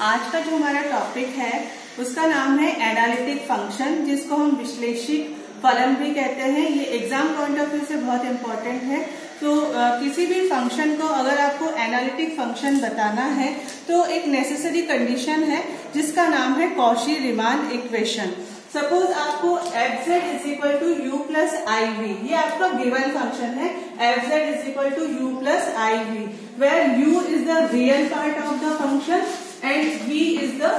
आज का जो हमारा टॉपिक है उसका नाम है एनालिटिक फंक्शन, जिसको हम विश्लेषिक फलन भी कहते हैं। ये एग्जाम पॉइंट ऑफ व्यू से बहुत इंपॉर्टेंट है। तो किसी भी फंक्शन को अगर आपको एनालिटिक फंक्शन बताना है तो एक नेसेसरी कंडीशन है जिसका नाम है कॉशी रीमान इक्वेशन। सपोज आपको F Z is equal to U plus I V, ये आपका गिवन फंक्शन है। F Z is equal to U plus I V, where U is the real part of the function and V is the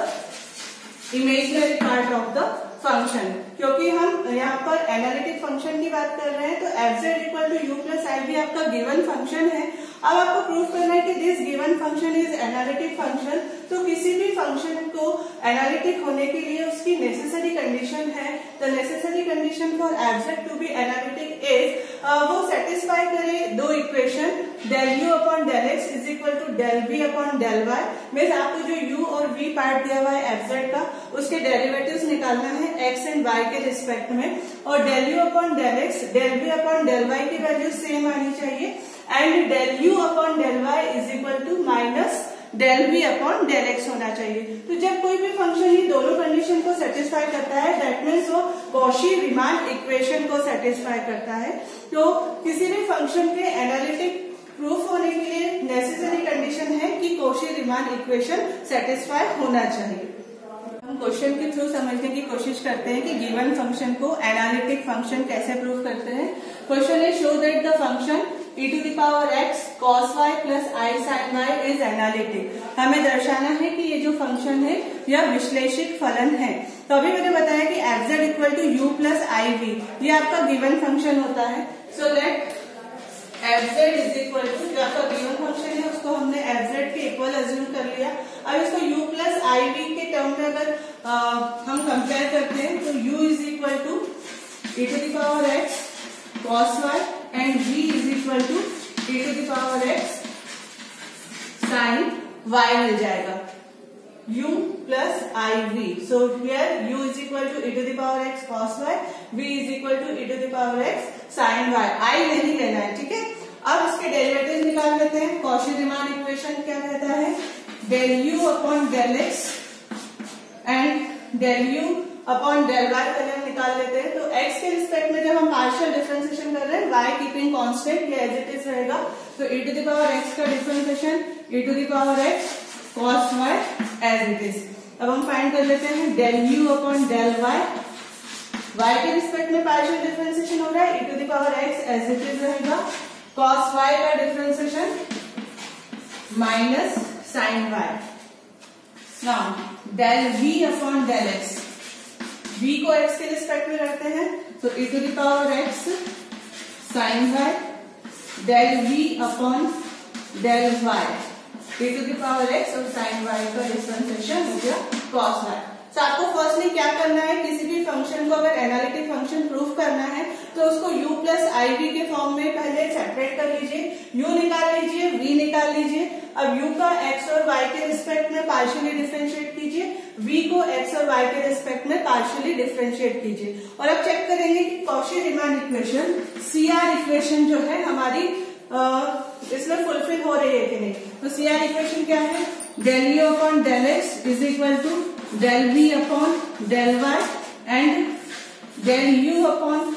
imaginary part of the function. क्योंकि हम यहाँ पर analytic function की बात कर रहे हैं तो F Z equal to U plus I V आपका गिवन फंक्शन है। अब आपको प्रूव करना है कि this given function is analytic function. तो किसी भी फंक्शन को एनालिटिक होने के लिए उसकी नेसेसरी कंडीशन है, the necessary condition for F Z to be analytic is वो सेटिस्फाई करे दो equation, del U upon del X is equal to del V upon del Y. Means आपको जो यू और वी पार्ट दिया हुआ है एफ जेड का, उसके डेरिवेटिव्स निकालना है एक्स एंड वाई के रिस्पेक्ट में, और del U upon del X del V upon del Y की वैल्यू सेम आनी चाहिए, and del U upon del Y is equal to minus del V upon del X होना चाहिए। तो जब कोई भी फंक्शन ये दोनों कंडीशन को सेटिस्फाई करता है दैट मीन्स वो कॉशी रीमान इक्वेशन को सेटिस्फाई करता है। तो किसी भी फंक्शन के एनालिटिक प्रूफ होने के लिए नेसेसरी कंडीशन है कि कॉशी रीमान इक्वेशन सेटिस्फाई होना चाहिए। हम क्वेश्चन के थ्रू समझने की कोशिश करते हैं कि गिवन फंक्शन को एनालिटिक फंक्शन कैसे प्रूव करते हैं। Question is show that the function e to the power x cos y plus i sin y is analytic। हमें दर्शाना है कि ये जो फंक्शन है यह विश्लेषिक फलन है। तो अभी मैंने बताया कि F Z equal to U plus I V, ये आपका गिवन फंक्शन होता है। So let F Z is equal to, जो आपका गिवन फंक्शन है उसको हमने एफ जेड के इक्वल अज्यूम कर लिया। अब इसको u प्लस आई वी के टर्म में अगर हम कंपेयर करते हैं तो u is equal to e to the power x cos y and v is equal to e to the power x sin y मिल जाएगा, u plus iv। So here u is equal to e to the power x cos y, v is equal to e to the power x sin y। I नहीं लेना है, ठीक है। अब इसके derivative निकाल लेते हैं। कॉशी रीमान इक्वेशन क्या कहता है, del u upon del x and del u upon del Y पहले हम निकाल लेते हैं। तो x के रिस्पेक्ट में जब हम पार्शियल डिफरेंशिएशन कर रहे हैं y कीपिंग कांस्टेंट, ये एज इट इज रहेगा। तो e to the power x का differentiation e to the power x cos y as it is. अब हम फाइंड कर लेते हैं del u upon del y, y के रिस्पेक्ट में पार्शियल डिफरेंशिएशन हो रहा है, e to the power x as it is रहेगा, cos y का differentiation minus sin y। Now del v upon del x, v को x के respect में रखते हैं तो e to the power x sin y, del v upon del y, e to the power x और sin y का differentiation हो गया cos y। तो आपको फर्स्टली क्या करना है, किसी भी फंक्शन को अगर एनालिटिक फंक्शन प्रूफ करना है तो उसको u प्लस आई वी के फॉर्म में पहले सेपरेट कर लीजिए, u निकाल लीजिए, v निकाल लीजिए। अब u का x और y के रिस्पेक्ट में पार्शियली डिफरेंशिएट कीजिए, v को x और y के रिस्पेक्ट में पार्शियली डिफरेंशिएट कीजिए। और अब चेक करेंगे कि Cauchy Riemann equation CR equation जो है हमारी इसमें फुलफिल हो रही है कि नहीं। तो CR इक्वेशन क्या है, del u upon del X is equal to del v upon del y and del u upon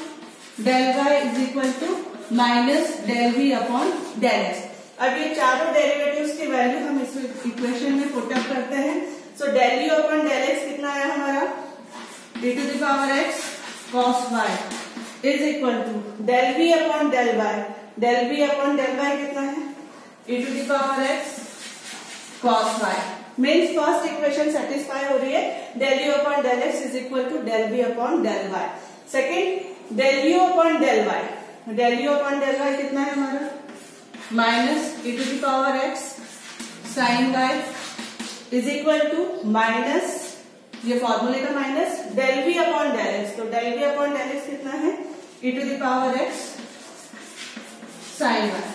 del y is equal to minus del v upon del x। अब ये चारों डेरिवेटिव्स की value हम इस equation में put up करते हैं। So del u upon del x कितना आया हमारा, e to the power x cos y is equal to del v upon del y, del v upon del y कितना है, e to the power x cos y। Means first equation satisfy हो रही है, del u upon del x is equal to del v upon del y। Second del u upon del y, del u upon del y कितना है हमारा, minus e to the power x sin y is equal to minus, ये फॉर्मूले का minus, del v upon del x। तो del v upon del x कितना है, e to the power x sin y।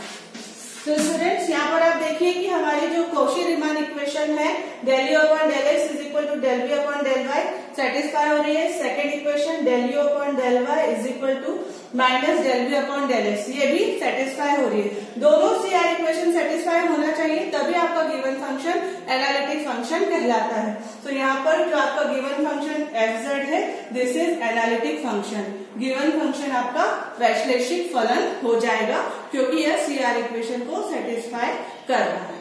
तो स्टूडेंट्स यहाँ पर आप देखिए कि हमारी जो कॉची रीमान इक्वेशन है del u upon del x is equal to del v upon del y satisfy हो रही है। Second equation del u upon del y is equal to minus del v upon del x ये भी satisfy हो रही है। दोनों CR equation satisfy होना चाहिए तभी आपका गिवन फंक्शन एनालिटिक फंक्शन कहलाता है। तो यहाँ पर जो आपका गिवन फंक्शन fz है this is analytic function. Given function आपका वैश्लेषिक फलन हो जाएगा क्योंकि यह CR इक्वेशन को सेटिस्फाई कर रहा है।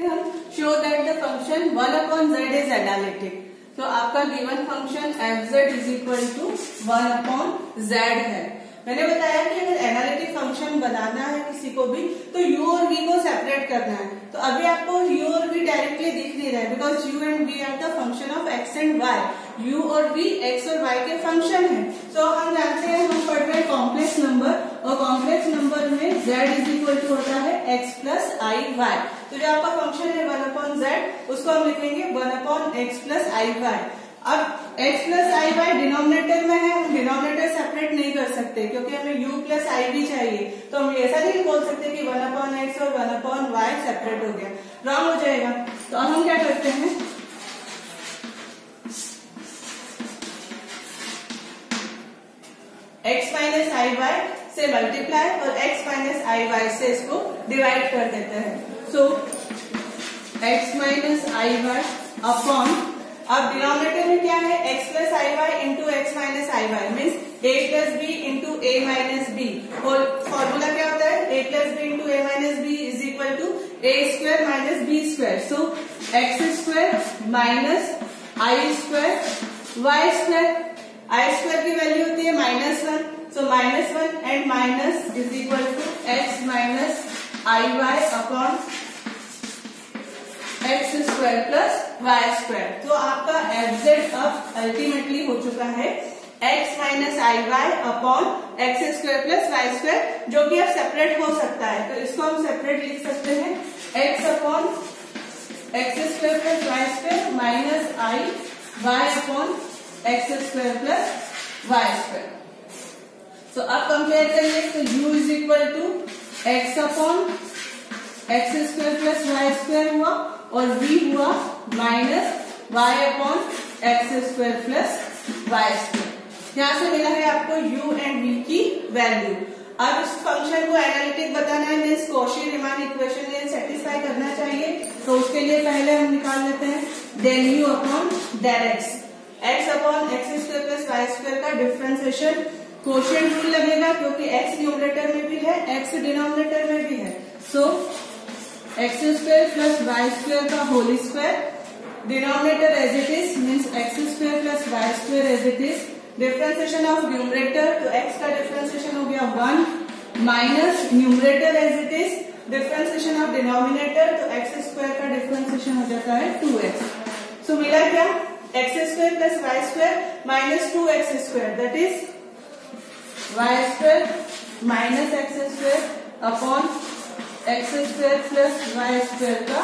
हम show that the function 1 upon z is analytic. तो आपका given function fz is equal to 1 upon z है। मैंने बताया कि अगर एनालिटिक फंक्शन बनाना है किसी को भी तो u और v को सेपरेट करना है। तो अभी आपको u और v डायरेक्टली दिख नहीं रहा है because u and v are the function of x and y। u और v x और y के फंक्शन है। तो हम जानते हैं हम पढ़ रहे हैं कॉम्प्लेक्स नंबर और कॉम्प्लेक्स नंबर में z इज इक्वल टू होता है x प्लस आई वाई। तो जो आपका फंक्शन है 1 अपॉन z उसको हम लिखेंगे 1 upon x plus I Y. अब x plus I Y denominator में है हम डिनोमिनेटर सेपरेट नहीं कर सकते क्योंकि हमें u प्लस आई भी चाहिए। तो हम ऐसा नहीं बोल सकते कि 1 अपॉन x और 1 अपॉन y सेपरेट हो गया, रॉन्ग हो जाएगा। तो अब हम क्या करते हैं x माइनस आई वाई से मल्टीप्लाई और x माइनस आई वाई से इसको डिवाइड कर देते हैं। सो x माइनस आई वाई अपॉन अब डिनोमिनेटर में क्या है x plus I Y into X minus I Y means a plus B into A minus B. और फॉर्मूला क्या होता है a plus B into A minus B is equal to A square minus B square. So x square minus I square Y square. I square की value होती है -1 so -1 and minus is equal to X minus I Y upon x square plus Y square. तो आपका fz अब ultimately हो चुका है x minus आई Y upon x square plus Y square जो कि अब सेपरेट हो सकता है। तो इसको हम सेपरेट लिख सकते हैं x upon x square plus Y square minus आई Y upon x square plus Y square. तो अब कंपेयर करिए तो u is equal to x upon x square plus Y square हुआ और v हुआ minus y upon x square plus Y square. यहाँ से मिला है आपको u एंड v की वैल्यू। अब इस फंक्शन को एनालिटिक बताना है मीन्स कॉची रीमान इक्वेशन में सेटिस्फाई करना चाहिए। तो उसके लिए पहले हम निकाल लेते हैं del u upon del x upon x square plus Y square का डिफरेंशिएशन कोशिएंट रूल लगेगा क्योंकि x न्यूमरेटर में भी है x डिनोमिनेटर में भी है। So x square plus Y square का whole square denominator as it is means x square plus Y square as it is. Differentiation of numerator तो x का डिफरेंशिएशन हो गया 1 minus numerator as it is differentiation of denominator तो x square का differentiation हो जाता है 2x। So मिला क्या x square plus Y square minus 2x square that is y square minus X square upon x square plus Y square का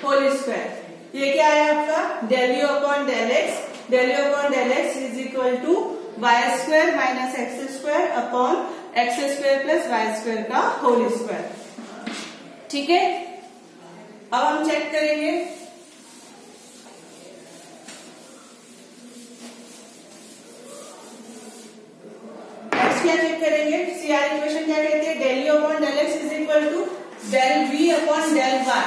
whole square. ये क्या है आपका del u upon del x। del u upon del x is equal to Y square minus X square upon x square plus Y square का whole square. ठीक है, अब हम चेक करेंगे क्या चेक करेंगे CR इक्वेशन क्या कहती है del u upon del x is equal to del v upon del y।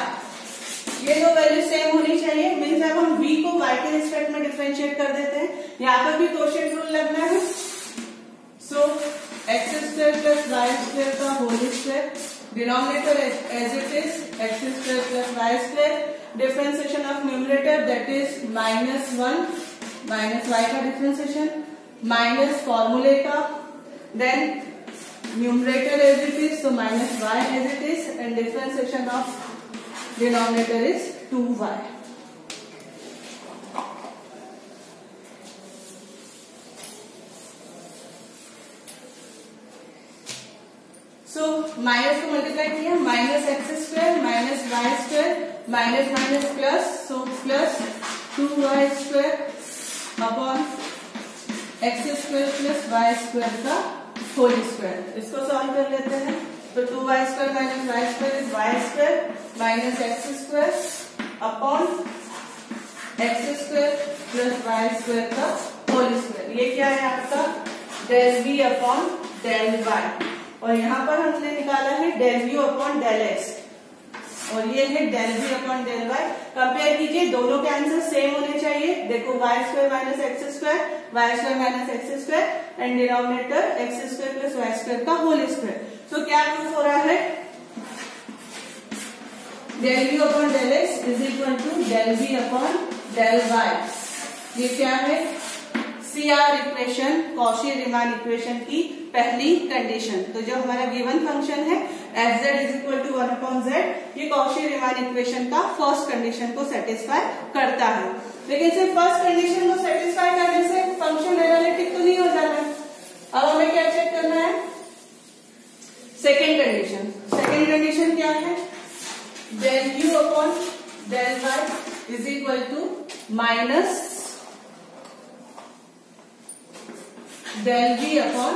ये दो वैल्यू सेम होनी चाहिए मीन्स अब हम v को y के रिस्पेक्ट में डिफरेंशिएट कर देते हैं। यहाँ पर भी कोशिएंट रूल लगना है। So x square plus Y square का whole square denominator as it is x square plus Y square differentiation of numerator that is -1 minus y का डिफरेंशिएशन माइनस फॉर्मूले का then numerator as it is so minus y as it is and differentiation of denominator is 2y। so minus को multiply किया minus X square minus Y square minus minus plus so plus 2y square upon x square plus Y square का whole square. इसको solve कर लेते हैं। तो 2y² minus y² is y² minus x² upon x² plus y² का whole square. ये क्या है आपका del v upon del y, और यहाँ पर हमने निकाला है del u upon del x, और ये है del v upon del y। Compare कीजिए, दोनों के आंसर सेम होने चाहिए। देखो y² minus x² y² minus x² and denominator x² plus y² का होल स्क्वायर। तो क्या प्रूफ हो रहा है, del u upon del x is equal to del v upon del y। ये क्या है, CR equation, Cauchy Riemann equation की पहली कंडीशन। तो जो हमारा गिवन फंक्शन है fz is equal to 1/z, ये कॉशी रीमान इक्वेशन का फर्स्ट कंडीशन को सेटिस्फाई करता है। लेकिन सिर्फ फर्स्ट कंडीशन को सेटिस्फाई करने से फंक्शन एनालिटिक तो नहीं हो जाता। अब हमें क्या चेक करना है, सेकेंड कंडीशन। सेकेंड कंडीशन क्या है, del u upon del y is equal to minus del v upon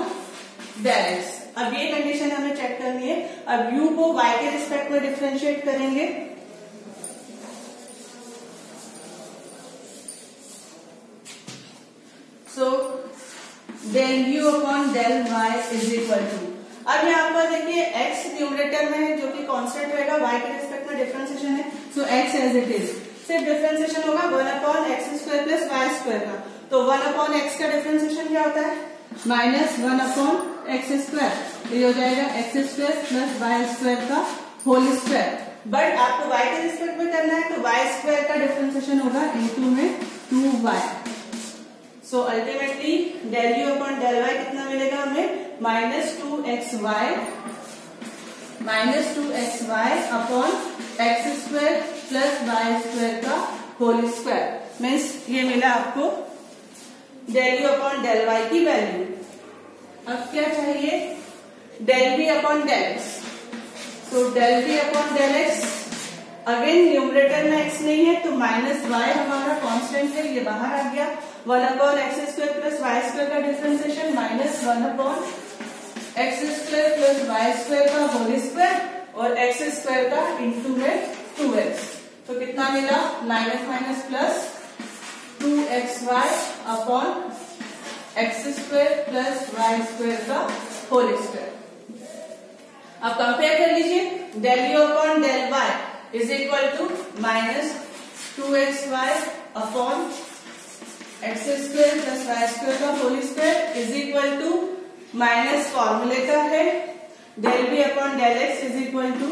del x। अब ये कंडीशन हमें चेक करनी है। अब u को y के रिस्पेक्ट में डिफरेंशिएट करेंगे, so del u upon del y is equal to, अब यहाँ पर देखिए x न्यूमरेटर में है जो कि कांस्टेंट रहेगा, y के रिस्पेक्ट में डिफरेंशिएशन है, सो x एज इट इज। सिर्फ डिफरेंशिएशन होगा 1/x² प्लस y² का, तो 1/x का डिफरेंशिएशन क्या होता है, माइनस 1/x², ये हो जाएगा x² प्लस y² का होल स्क्वायर। बट आपको y के रिस्पेक्ट में करना है, तो y² का डिफरेंशिएशन होगा इनटू में 2y। So ultimately del u upon del y कितना मिलेगा हमें, minus 2xy upon x² plus y² का होल स्क्वायर। मीन्स ये मिला आपको del u upon del y की वैल्यू। अब क्या चाहिए, del v upon del x। तो del v upon del x, again numerator में x नहीं है तो माइनस y हमारा कांस्टेंट है, ये बाहर आ गया। 1/x² प्लस y² का differentiation minus 1/x² plus y² का होल स्क्वायर, और x² का इंटू में 2x। तो कितना मिला, minus minus plus 2xy upon x² plus y² का होल स्क्वायर। अब कंपेयर कर लीजिए, del u upon del y is equal to minus 2xy upon x² plus y² का whole square is equal to minus फॉर्मूले का है del v upon del x is equal to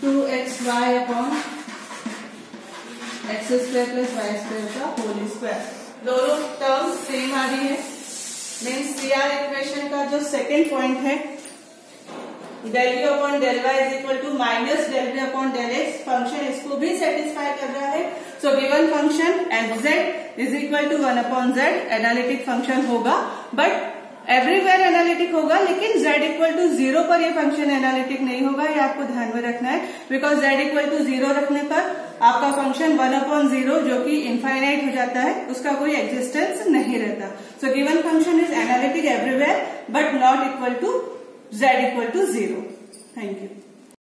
2xy upon x² plus y² का whole square. दोनों terms same आ रही है। Means CR equation का जो सेकेंड पॉइंट है, del u upon del y is equal to minus del v upon del x, function इसको भी सेटिस्फाई कर रहा है। So given function fz is equal to 1/z analytic function होगा, but everywhere analytic होगा, लेकिन z equal to 0 पर ये फंक्शन एनालिटिक नहीं होगा, ये आपको ध्यान में रखना है। बिकॉज z इक्वल टू 0 रखने पर आपका फंक्शन 1/0 जो कि इनफाइनाइट हो जाता है, उसका कोई एग्जिस्टेंस नहीं रहता। So given function is analytic everywhere but not equal to z equal to 0। Thank you.